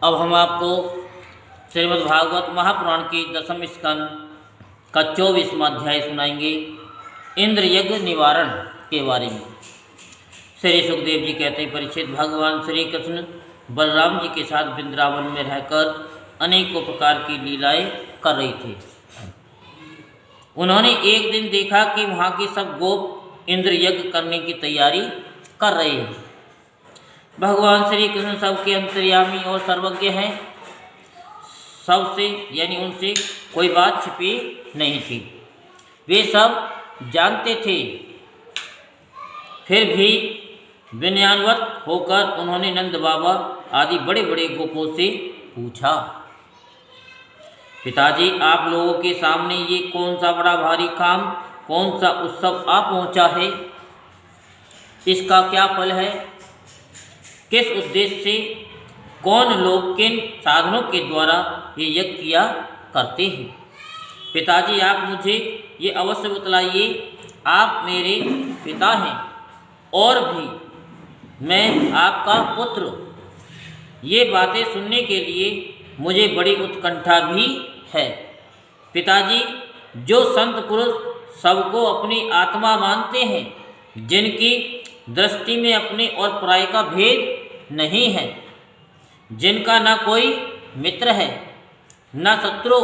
अब हम आपको श्रीमद् भागवत महापुराण की 10वें स्कंद का 24वां अध्याय सुनाएंगे, इंद्र यज्ञ निवारण के बारे में। श्री सुखदेव जी कहते हैं, परीक्षित, भगवान श्री कृष्ण बलराम जी के साथ वृंदावन में रहकर अनेकों प्रकार की लीलाएं कर रहे थे। उन्होंने एक दिन देखा कि वहाँ के सब गोप इंद्र यज्ञ करने की तैयारी कर रहे हैं। भगवान श्री कृष्ण सबके अंतर्यामी और सर्वज्ञ हैं, सबसे यानी उनसे कोई बात छिपी नहीं थी, वे सब जानते थे। फिर भी विनयान्वित होकर उन्होंने नंद बाबा आदि बड़े बड़े गोपों से पूछा, पिताजी, आप लोगों के सामने ये कौन सा बड़ा भारी काम, कौन सा उत्सव आ पहुँचा है? इसका क्या फल है? किस उद्देश्य से कौन लोग किन साधनों के द्वारा ये यज्ञ किया करते हैं? पिताजी, आप मुझे ये अवश्य बतलाइए। आप मेरे पिता हैं और भी मैं आपका पुत्र। ये बातें सुनने के लिए मुझे बड़ी उत्कंठा भी है। पिताजी, जो संत पुरुष सबको अपनी आत्मा मानते हैं, जिनकी दृष्टि में अपने और पराये का भेद नहीं है, जिनका न कोई मित्र है, न शत्रु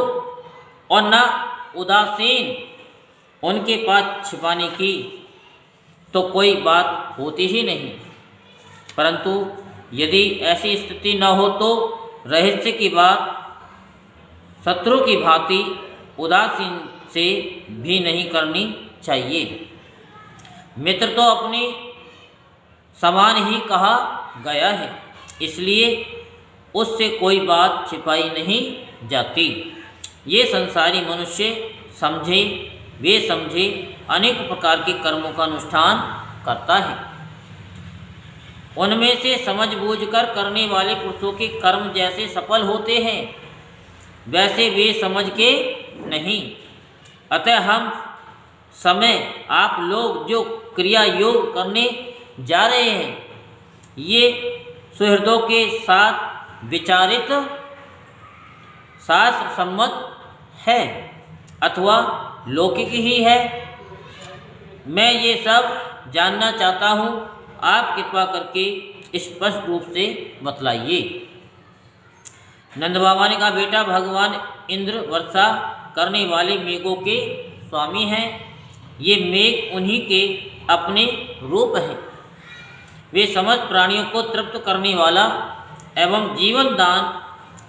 और न उदासीन, उनके पास छिपाने की तो कोई बात होती ही नहीं। परंतु यदि ऐसी स्थिति न हो तो रहस्य की बात शत्रु की भांति उदासीन से भी नहीं करनी चाहिए। मित्र तो अपने समान ही कहा गया है, इसलिए उससे कोई बात छिपाई नहीं जाती। ये संसारी मनुष्य समझे वे समझे अनेक प्रकार के कर्मों का अनुष्ठान करता है। उनमें से समझ बूझ कर करने वाले पुरुषों के कर्म जैसे सफल होते हैं, वैसे वे समझ के नहीं। अतः हम समय आप लोग जो क्रिया योग करने जा रहे हैं, ये सुहृदों के साथ विचारित शास्त्र सम्मत है अथवा लौकिक ही है, मैं ये सब जानना चाहता हूँ। आप कृपा करके स्पष्ट रूप से बतलाइए। नंद बाबा ने कहा, बेटा, भगवान इंद्र वर्षा करने वाले मेघों के स्वामी हैं। ये मेघ उन्हीं के अपने रूप हैं। वे समस्त प्राणियों को तृप्त करने वाला एवं जीवन दान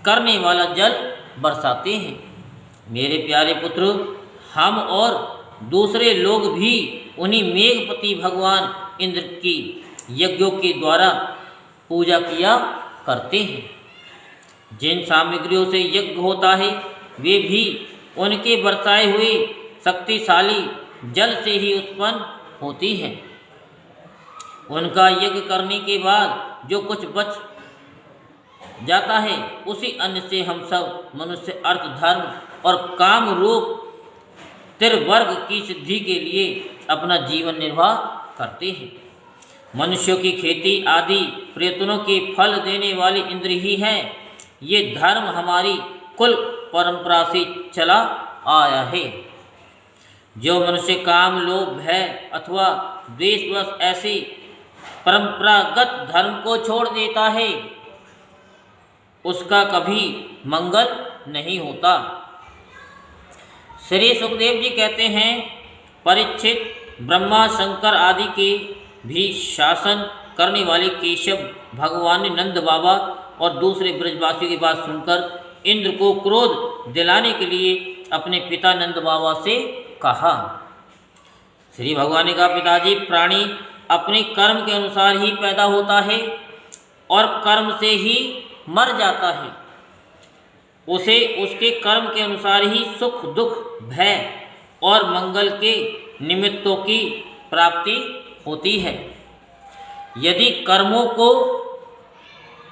करने वाला जल बरसाते हैं। मेरे प्यारे पुत्र, हम और दूसरे लोग भी उन्हीं मेघपति भगवान इंद्र की यज्ञों के द्वारा पूजा किया करते हैं। जिन सामग्रियों से यज्ञ होता है, वे भी उनके बरसाए हुए शक्तिशाली जल से ही उत्पन्न होती हैं। उनका यज्ञ करने के बाद जो कुछ बच जाता है, उसी अन्न से हम सब मनुष्य अर्थ, धर्म और काम रूप त्रिवर्ग की सिद्धि के लिए अपना जीवन निर्वाह करते हैं। मनुष्यों की खेती आदि प्रयत्नों के फल देने वाले इंद्र ही हैं। ये धर्म हमारी कुल परंपरा से चला आया है। जो मनुष्य काम, लोभ, भय अथवा द्वेषवश ऐसे परंपरागत धर्म को छोड़ देता है, उसका कभी मंगल नहीं होता। श्री सुखदेव जी कहते हैं, परीक्षित, ब्रह्मा, शंकर आदि के भी शासन करने वाले केशव भगवान ने नंद बाबा और दूसरे ब्रजवासियों की बात सुनकर इंद्र को क्रोध दिलाने के लिए अपने पिता नंद बाबा से कहा। श्री भगवान ने कहा, पिताजी, प्राणी अपने कर्म के अनुसार ही पैदा होता है और कर्म से ही मर जाता है। उसे उसके कर्म के अनुसार ही सुख, दुख, भय और मंगल के निमित्तों की प्राप्ति होती है। यदि कर्मों को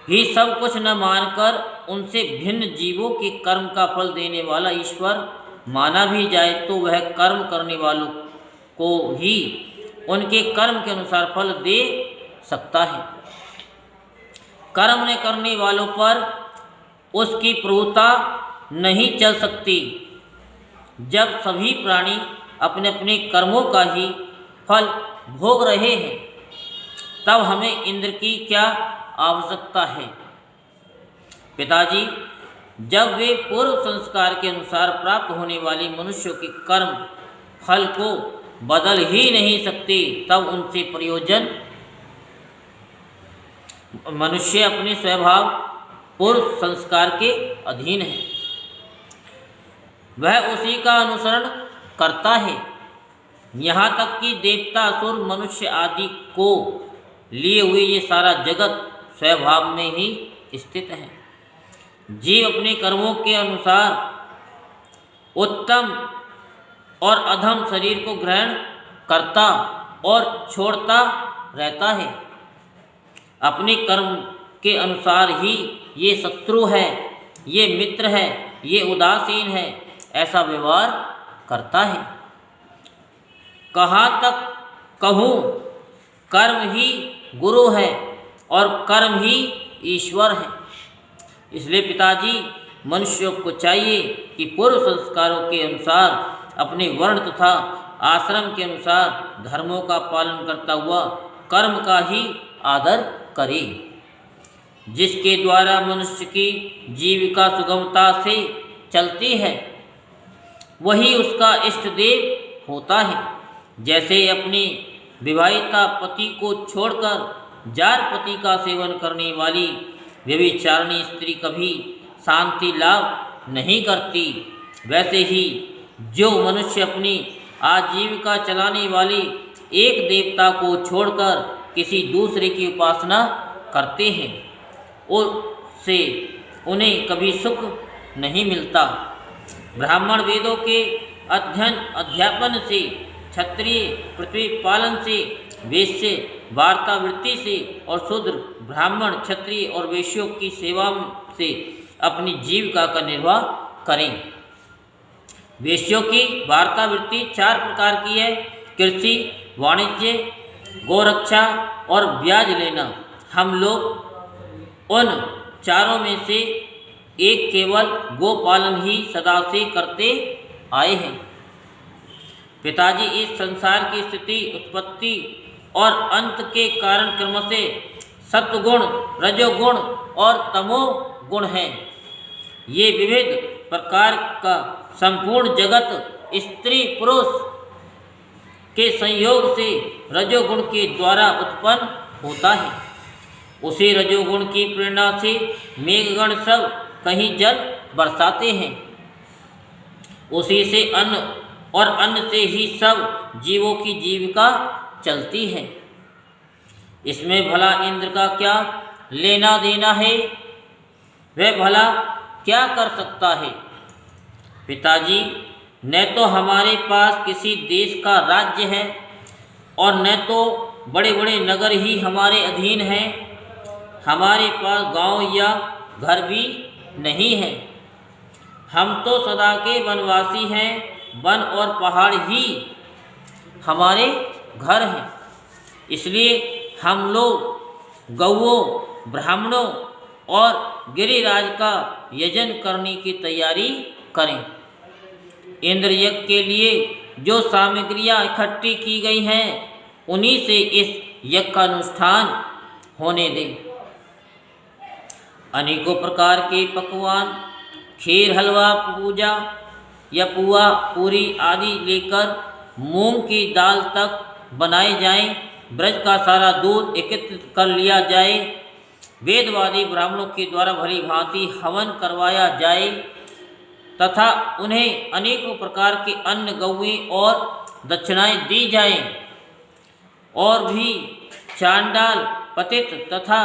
ही सब कुछ न मानकर उनसे भिन्न जीवों के कर्म का फल देने वाला ईश्वर माना भी जाए, तो वह कर्म करने वालों को ही उनके कर्म के अनुसार फल दे सकता है। कर्म न करने वालों पर उसकी प्रभुता नहीं चल सकती। जब सभी प्राणी अपने अपने कर्मों का ही फल भोग रहे हैं, तब हमें इंद्र की क्या आवश्यकता है? पिताजी, जब वे पूर्व संस्कार के अनुसार प्राप्त होने वाली मनुष्यों के कर्म फल को बदल ही नहीं सकते, तब उनसे प्रयोजन। मनुष्य अपने स्वभाव पूर्व संस्कार के अधीन है, वह उसी का अनुसरण करता है। यहाँ तक कि देवता, असुर, मनुष्य आदि को लिए हुए ये सारा जगत स्वभाव में ही स्थित है। जीव अपने कर्मों के अनुसार उत्तम और अधम शरीर को ग्रहण करता और छोड़ता रहता है। अपने कर्म के अनुसार ही ये शत्रु है, ये मित्र है, ये उदासीन है, ऐसा व्यवहार करता है। कहाँ तक कहूँ, कर्म ही गुरु है और कर्म ही ईश्वर है। इसलिए पिताजी, मनुष्यों को चाहिए कि पूर्व संस्कारों के अनुसार अपने वर्ण तथा आश्रम के अनुसार धर्मों का पालन करता हुआ कर्म का ही आदर करे, जिसके द्वारा मनुष्य की जीविका सुगमता से चलती है। वही उसका इष्ट देव होता है। जैसे अपने विवाहिता पति को छोड़कर जार पति का सेवन करने वाली व्यभिचारिणी स्त्री कभी शांति लाभ नहीं करती, वैसे ही जो मनुष्य अपनी आजीविका चलाने वाले एक देवता को छोड़कर किसी दूसरे की उपासना करते हैं, उससे उन्हें कभी सुख नहीं मिलता। ब्राह्मण वेदों के अध्ययन अध्यापन से, क्षत्रिय पृथ्वी पालन से, वैश्य वार्तावृत्ति से और शूद्र ब्राह्मण क्षत्रिय और वैश्यों की सेवा से अपनी जीविका का निर्वाह करें। वैश्यों की वार्तावृत्ति 4 प्रकार की है: कृषि, वाणिज्य, गोरक्षा और ब्याज लेना। हम लोग उन चारों में से एक केवल गोपालन ही सदा से करते आए हैं। पिताजी, इस संसार की स्थिति, उत्पत्ति और अंत के कारण क्रमशः सत्वगुण, रजोगुण और तमोगुण हैं। ये विविध प्रकार का संपूर्ण जगत स्त्री पुरुष के संयोग से रजोगुण के द्वारा उत्पन्न होता है। उसी रजोगुण की प्रेरणा से मेघगण सब कहीं जल बरसाते हैं। उसी से अन्न और अन्न से ही सब जीवों की जीविका चलती है। इसमें भला इंद्र का क्या लेना देना है? वह भला क्या कर सकता है? पिताजी, न तो हमारे पास किसी देश का राज्य है और न तो बड़े बड़े नगर ही हमारे अधीन हैं। हमारे पास गांव या घर भी नहीं है। हम तो सदा के वनवासी हैं। वन और पहाड़ ही हमारे घर हैं। इसलिए हम लोग गौओं, ब्राह्मणों और गिरिराज का यजन करने की तैयारी करें। इंद्र यज्ञ के लिए जो सामग्रियाँ इकट्ठी की गई हैं, उन्हीं से इस यज्ञ का अनुष्ठान होने दें। अनेकों प्रकार के पकवान, खीर, हलवा, पूजा या पुआ, पूरी आदि लेकर मूंग की दाल तक बनाए जाएं। ब्रज का सारा दूध एकत्रित कर लिया जाए। वेदवादी ब्राह्मणों के द्वारा भली भांति हवन करवाया जाए तथा उन्हें अनेकों प्रकार के अन्न, गौएं और दक्षिणाएं दी जाएं। और भी चांडाल, पतित तथा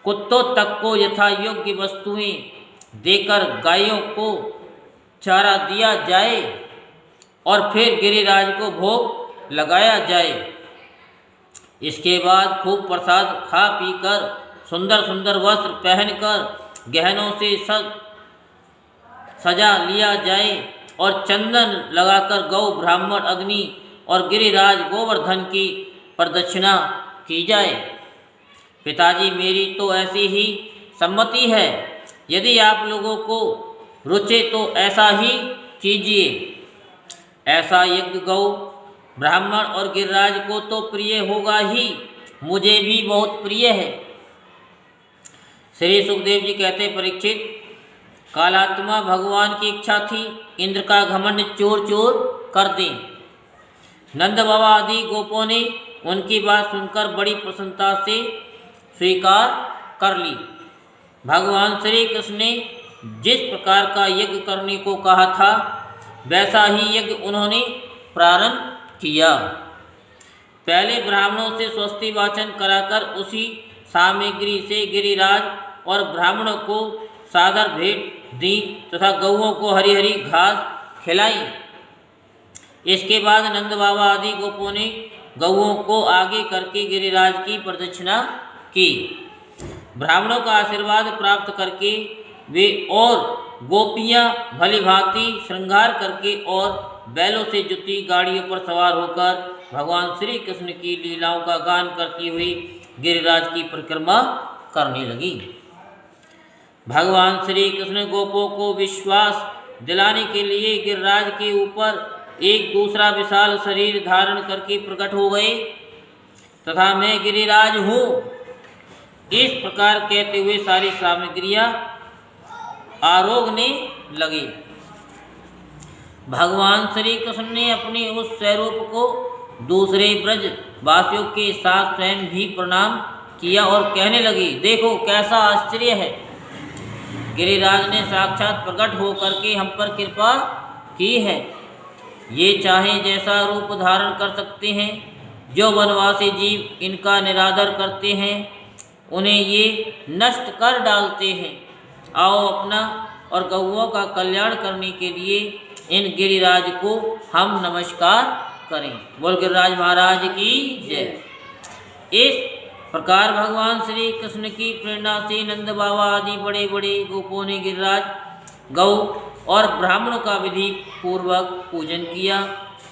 कुत्तों तक को यथा योग्य वस्तुएं देकर गायों को चारा दिया जाए और फिर गिरिराज को भोग लगाया जाए। इसके बाद खूब प्रसाद खा पीकर, सुंदर सुंदर वस्त्र पहनकर, गहनों से सजा लिया जाए और चंदन लगाकर गौ, ब्राह्मण, अग्नि और गिरिराज गोवर्धन की प्रदक्षिणा की जाए। पिताजी, मेरी तो ऐसी ही सम्मति है। यदि आप लोगों को रुचे तो ऐसा ही कीजिए। ऐसा यज्ञ गौ ब्राह्मण और गिरिराज को तो प्रिय होगा ही, मुझे भी बहुत प्रिय है। श्री सुखदेव जी कहते, परीक्षित, कालात्मा भगवान की इच्छा थी इंद्र का घमंड चोर चोर कर दें। नंद बाबा आदि गोपों ने उनकी बात सुनकर बड़ी प्रसन्नता से स्वीकार कर ली। भगवान श्री कृष्ण ने जिस प्रकार का यज्ञ करने को कहा था वैसा ही यज्ञ उन्होंने प्रारंभ किया। पहले ब्राह्मणों से स्वस्ति वाचन कराकर उसी सामग्री से गिरिराज और ब्राह्मणों को सादर भेंट दी तथा गौओं को हरी हरी घास खिलाई। इसके बाद नंद बाबा आदि गोपों ने गौओं को आगे करके गिरिराज की प्रदक्षिणा की। ब्राह्मणों का आशीर्वाद प्राप्त करके वे और गोपियाँ भली भांति श्रृंगार करके और बैलों से जुती गाड़ियों पर सवार होकर भगवान श्री कृष्ण की लीलाओं का गान करती हुई गिरिराज की परिक्रमा करने लगी। भगवान श्री कृष्ण गोपों को विश्वास दिलाने के लिए गिरिराज के ऊपर एक दूसरा विशाल शरीर धारण करके प्रकट हो गए तथा मैं गिरिराज हूँ इस प्रकार कहते हुए सारी सामग्रियाँ आरोगने लगे। भगवान श्री कृष्ण ने अपने उस स्वरूप को दूसरे ब्रज वासियों के साथ स्वयं भी प्रणाम किया और कहने लगे, देखो कैसा आश्चर्य है। गिरिराज ने साक्षात प्रकट होकर के हम पर कृपा की है। ये चाहे जैसा रूप धारण कर सकते हैं। जो वनवासी जीव इनका निरादर करते हैं उन्हें ये नष्ट कर डालते हैं। आओ अपना और गौओं का कल्याण करने के लिए इन गिरिराज को हम नमस्कार करें। बोल गिरिराज महाराज की जय। इस प्रकार भगवान श्री कृष्ण की प्रेरणा से नंद बाबा आदि बड़े बड़े गोपों ने गिरिराज, गौ और ब्राह्मणों का विधि पूर्वक पूजन किया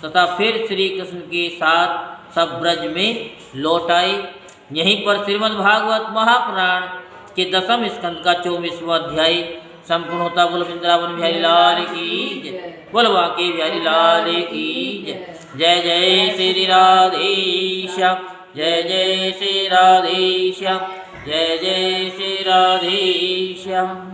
तथा फिर श्री कृष्ण के साथ सब ब्रज में लौट आए। यहीं पर श्रीमद् भागवत महापुराण के 10वें स्कंद का 24वां अध्याय संपूर्ण होता। बोल वृंदावन बिहारी लाल की जय। बोल बांके बिहारी लाल की जय। जय जय श्री राधेश्याम, जय जय श्री राधेश्याम, जय जय श्री राधेश्याम।